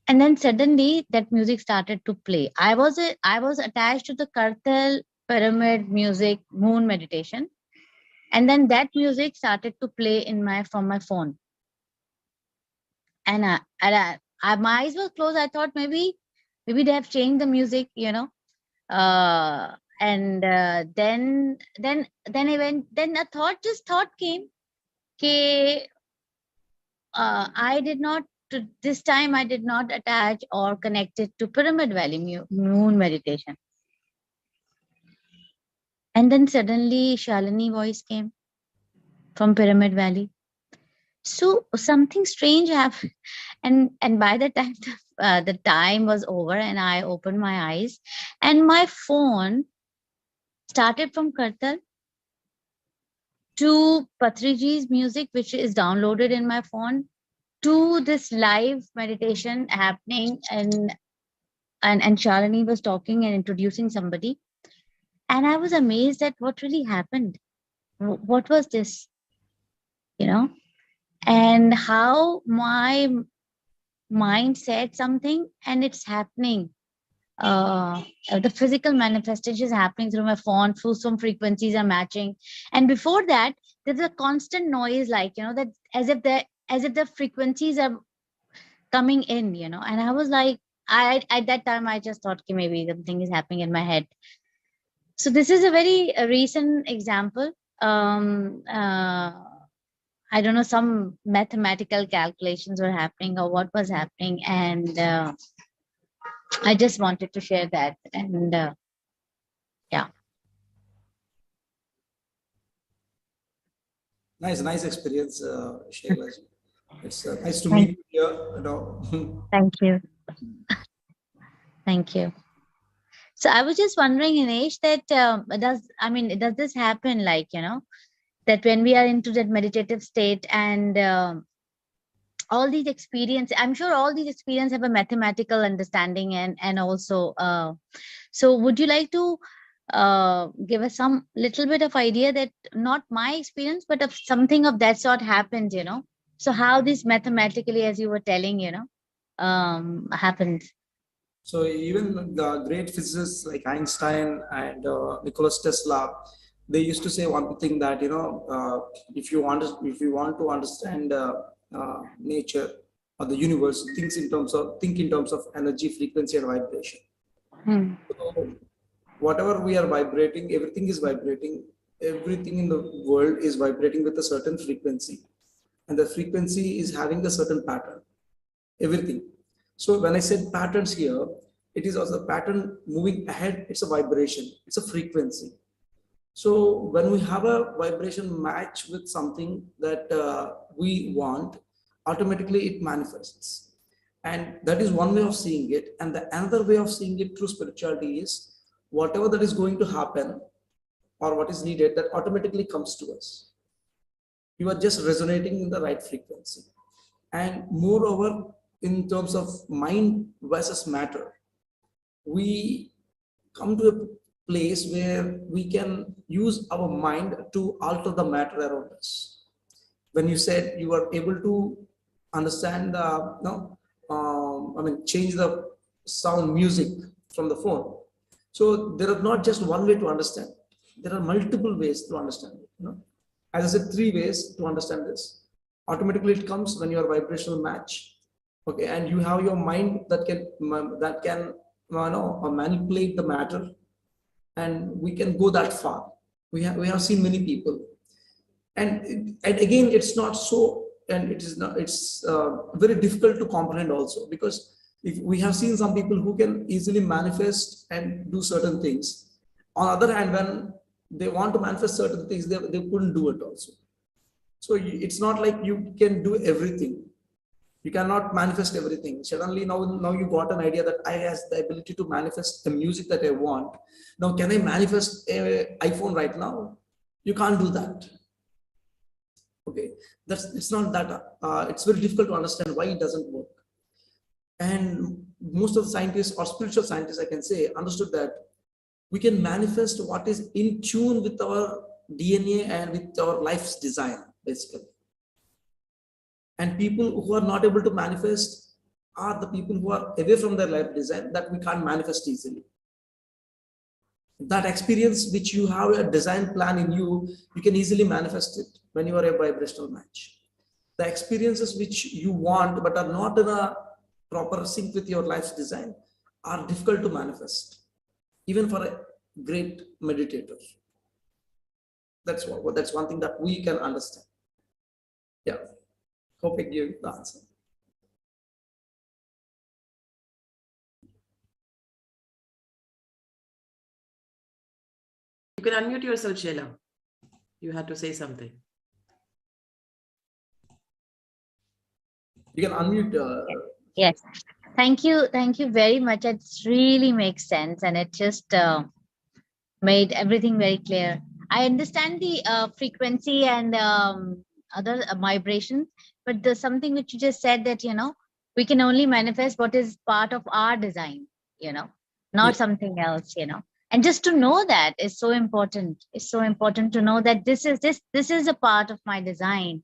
and then suddenly that music started to play. I was attached to the Kartal pyramid music moon meditation, and then that music started to play from my phone. And my eyes were closed. I thought maybe they have changed the music, and then a thought came. Okay, I did not. This time I did not attach or connect it to Pyramid Valley moon meditation. And then suddenly Shalini voice came from Pyramid Valley. So something strange happened, and by the time the time was over, and I opened my eyes, and my phone started from Kartal to Patriji's music, which is downloaded in my phone, to this live meditation happening, and Shalini was talking and introducing somebody, and I was amazed at what really happened. What was this, and how my mind said something, and it's happening. The physical manifestation is happening through my phone, through some frequencies are matching. And before that, there's a constant noise, like, that as if the frequencies are coming in, and I was like, at that time, I just thought, okay, maybe something is happening in my head. So this is a very recent example. I don't know, some mathematical calculations were happening or what was happening. And I just wanted to share that. And yeah. Nice experience, Shailaji. It's nice to meet you here. Thank you. Thank you. So I was just wondering, Haneesh, that does this happen, like, that when we are into that meditative state, and all these experience, I'm sure all these experiences have a mathematical understanding, and also, so would you like to give us some little bit of idea that not my experience, but of something of that sort happens, so how this mathematically, as you were telling, happens? So even the great physicists like Einstein and Nikola Tesla, they used to say one thing that, if you want to understand nature or the universe, think in terms of energy, frequency, and vibration. So whatever we are vibrating, everything is vibrating. Everything in the world is vibrating with a certain frequency, and the frequency is having a certain pattern. Everything. So when I said patterns here, it is also a pattern moving ahead. It's a vibration. It's a frequency. So when we have a vibration match with something that we want, automatically it manifests. And that is one way of seeing it. And the another way of seeing it through spirituality is whatever that is going to happen or what is needed, that automatically comes to us. You are just resonating in the right frequency. And moreover, in terms of mind versus matter, we come to a place where we can use our mind to alter the matter around us. when you said you were able to understand the, change the sound music from the phone. So there are not just one way to understand. There are multiple ways to understand it. As I said, 3 ways to understand this. Automatically, it comes when you are vibrational match. Okay, and you have your mind that can manipulate the matter, and we can go that far. We have seen many people, and again, it's not so, and it's very difficult to comprehend also, because if we have seen some people who can easily manifest and do certain things. On the other hand, when they want to manifest certain things, they couldn't do it also. So it's not like you can do everything. You cannot manifest everything. Suddenly now you got an idea that I has the ability to manifest the music that I want. Now, can I manifest an iPhone right now? You can't do that. Okay, it's not that. It's very difficult to understand why it doesn't work. And most of the scientists or spiritual scientists, I can say, understood that we can manifest what is in tune with our DNA and with our life's design, basically. And people who are not able to manifest are the people who are away from their life design, that we can't manifest easily. That experience which you have a design plan in you, you can easily manifest it when you are a vibrational match. The experiences which you want but are not in a proper sync with your life's design are difficult to manifest, even for a great meditator. That's one thing that we can understand. Yeah. Hope I gave you the answer. You can unmute yourself, Sheila. You had to say something. You can unmute. Yes. Thank you very much. It really makes sense, and it just made everything very clear. I understand the frequency and other vibrations, but there's something which you just said, that we can only manifest what is part of our design, not something else, and just to know that is so important. It's so important to know that this is a part of my design,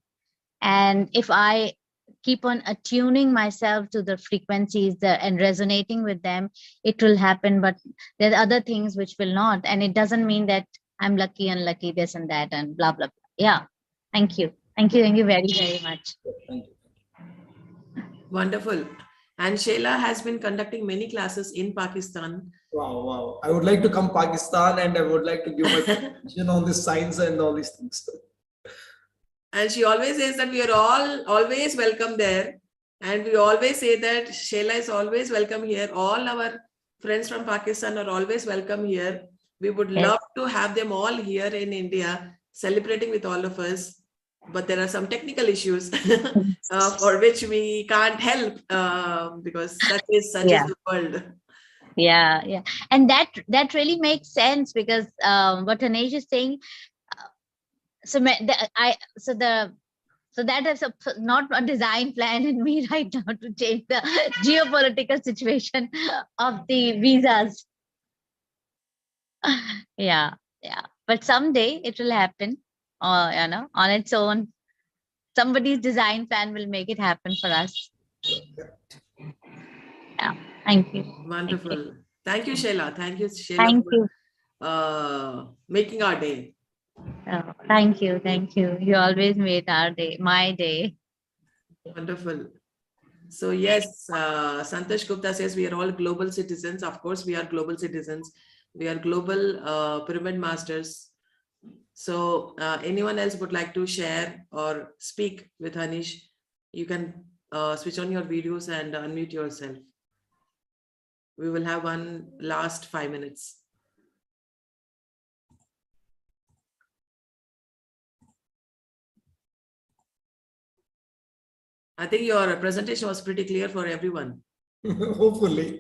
and if I keep on attuning myself to the frequencies and resonating with them, it will happen. But there are other things which will not, and it doesn't mean that I'm lucky, unlucky, this and that, and blah blah blah. Yeah, thank you very very much. Thank you. Wonderful. And Sheila has been conducting many classes in Pakistan. Wow. I would like to come Pakistan, and I would like to give my opinion on this science and all these things. And she always says that we are all always welcome there. And we always say that Sheila is always welcome here. All our friends from Pakistan are always welcome here. We would love to have them all here in India, celebrating with all of us. But there are some technical issues for which we can't help, because such is the world. Yeah. And that really makes sense, because what Haneesh is saying, so that is not a design plan in me right now to change the geopolitical situation of the visas. Yeah. But someday it will happen, on its own. Somebody's design plan will make it happen for us. Yeah. Thank you. Wonderful. Thank you, Sheila. Thank you, Sheila. Thank you. Making our day. Oh, thank you. You always made our day, my day. Wonderful. So yes, Santosh Gupta says we are all global citizens. Of course, we are global citizens. We are global pyramid masters. So anyone else would like to share or speak with Haneesh? You can switch on your videos and unmute yourself. We will have one last 5 minutes. I think your presentation was pretty clear for everyone. Hopefully.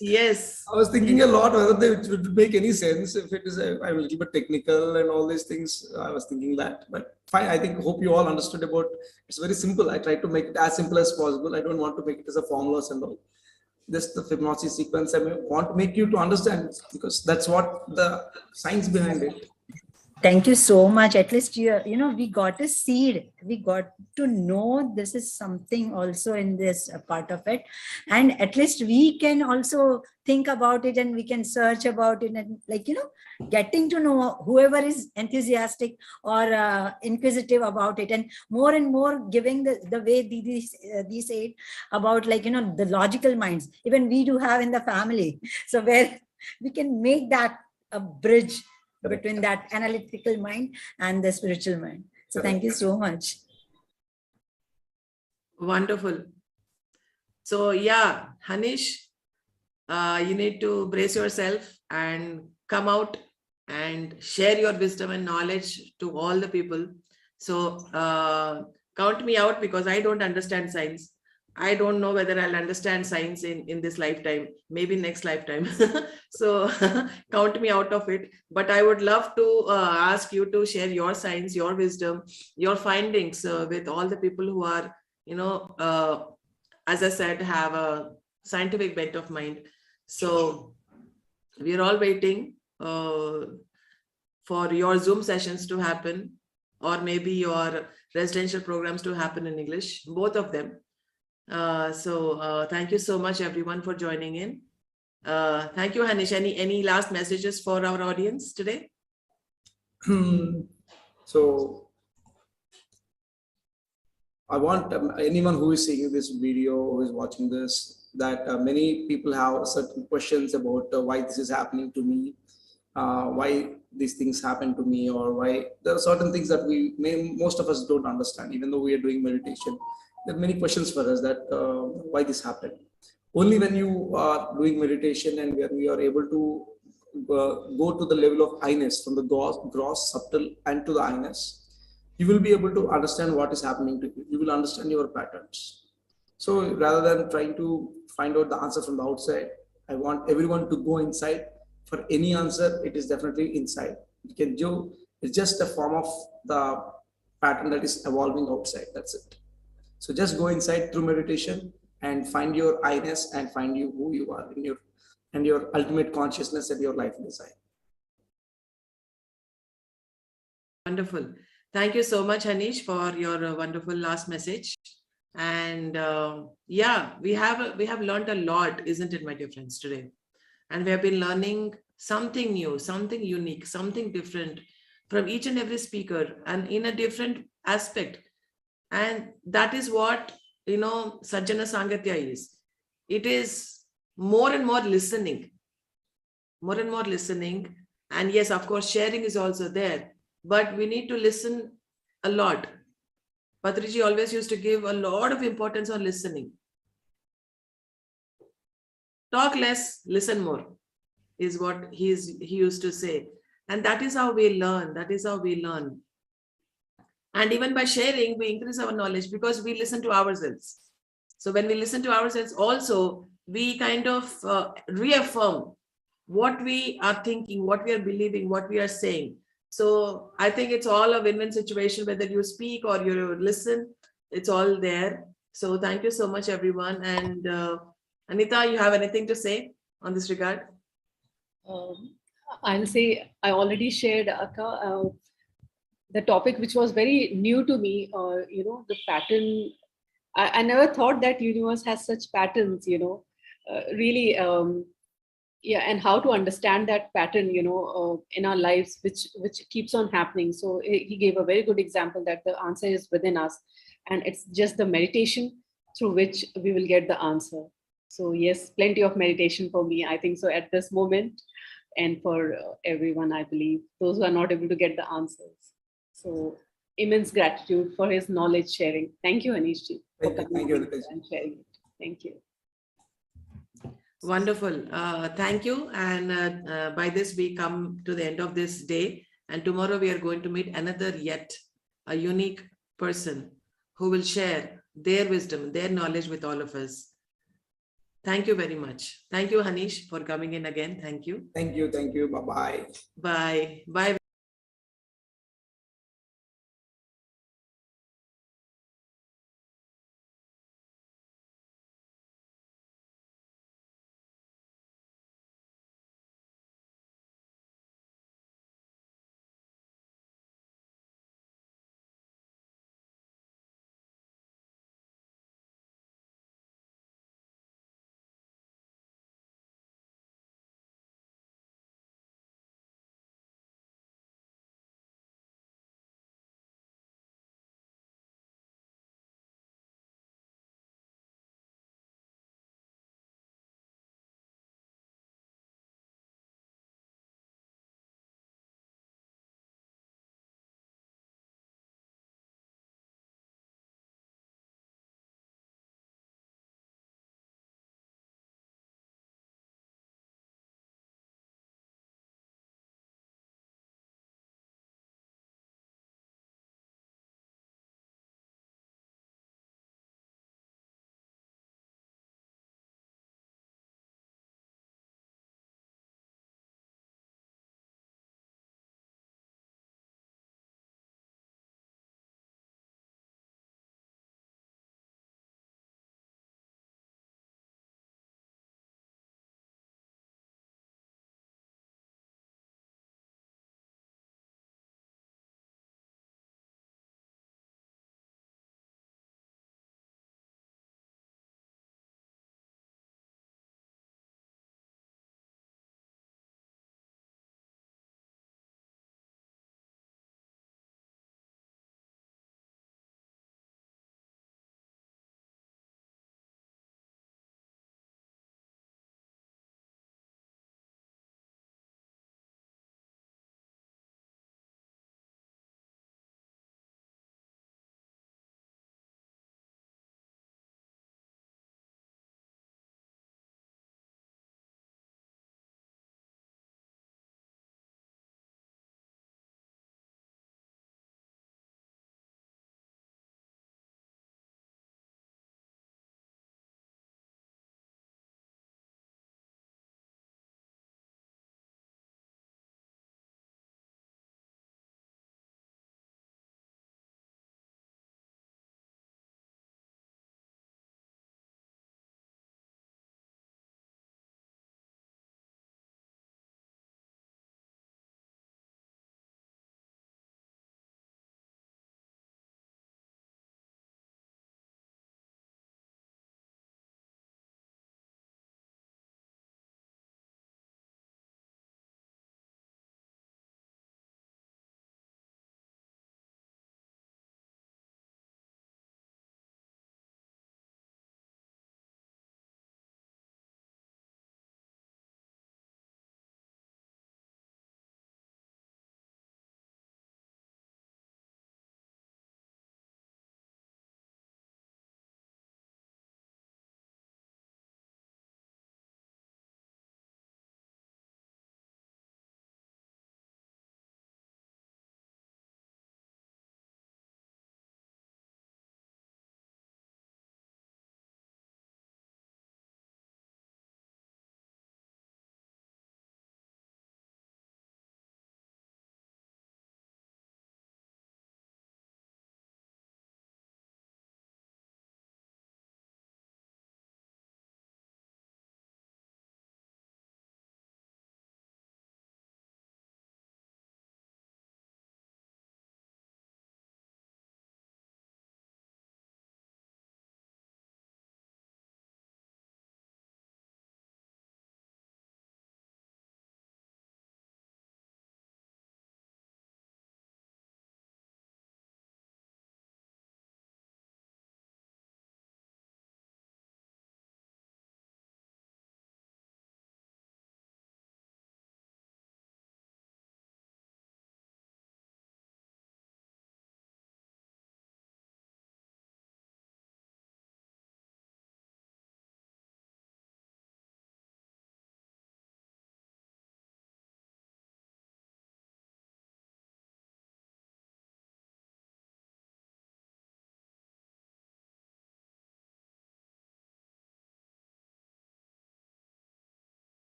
Yes. I was thinking a lot whether it would make any sense if it is a little bit technical and all these things. I was thinking that, but fine. I hope you all understood about. It's very simple. I tried to make it as simple as possible. I don't want to make it as a formulas and all. Just the Fibonacci sequence. I want to make you to understand, because that's what the science behind it. Thank you so much. At least we got a seed. We got to know this is something also in this part of it, and at least we can also think about it and we can search about it, and getting to know whoever is enthusiastic or inquisitive about it, and more giving the way Didi said about the logical minds. Even we do have in the family, so where we can make that a bridge between that analytical mind and the spiritual mind. So thank you so much. Wonderful. So yeah, Haneesh, you need to brace yourself and come out and share your wisdom and knowledge to all the people. So count me out, because I don't understand science. I don't know whether I'll understand science in this lifetime, maybe next lifetime. So count me out of it. But I would love to ask you to share your science, your wisdom, your findings with all the people who are, as I said, have a scientific bent of mind. So we're all waiting for your Zoom sessions to happen, or maybe your residential programs to happen in English, both of them. So thank you so much, everyone, for joining in. Thank you, Haneesh. Any last messages for our audience today? So I want anyone who is seeing this video, who is watching this, that many people have certain questions about why this is happening to me, why these things happen to me, or why there are certain things that most of us don't understand, even though we are doing meditation. There are many questions for us that why this happened. Only when you are doing meditation and when we are able to go to the level of I-ness, from the gross, subtle, and to the I-ness, you will be able to understand what is happening to you. You will understand your patterns. So rather than trying to find out the answer from the outside, I want everyone to go inside. For any answer, it is definitely inside. You can do, it's just a form of the pattern that is evolving outside. That's it. So just go inside through meditation and find your I-ness and find you who you are in your ultimate consciousness and your life design. Wonderful. Thank you so much, Haneesh, for your wonderful last message. And yeah, we have learned a lot, isn't it, my dear friends, today? And we have been learning something new, something unique, something different from each and every speaker, and in a different aspect. And that is what, Sajjana Sangatya is. It is more and more listening, more and more listening. And yes, of course, sharing is also there, but we need to listen a lot. Patriji always used to give a lot of importance on listening. Talk less, listen more, is what he used to say. And that is how we learn. That is how we learn. And even by sharing, we increase our knowledge, because we listen to ourselves. So when we listen to ourselves also, we kind of reaffirm what we are thinking, what we are believing, what we are saying. So I think it's all a win-win situation, whether you speak or you listen, it's all there. So thank you so much, everyone. And Anita, you have anything to say on this regard? I'll say I already shared, Akka, the topic which was very new to me, the pattern. I never thought that universe has such patterns, really, yeah, and how to understand that pattern, in our lives, which keeps on happening. So he gave a very good example that the answer is within us, and it's just the meditation through which we will get the answer. So yes, plenty of meditation for me, I think so, at this moment, and for everyone, I believe, those who are not able to get the answers. So immense gratitude for his knowledge sharing. Thank you, Haneesh ji, for coming and sharing it. Thank you. Wonderful. Thank you. And by this, we come to the end of this day. And tomorrow we are going to meet another yet a unique person who will share their wisdom, their knowledge with all of us. Thank you very much. Thank you, Haneesh, for coming in again. Thank you. Thank you. Thank you. Bye-bye. Bye. Bye.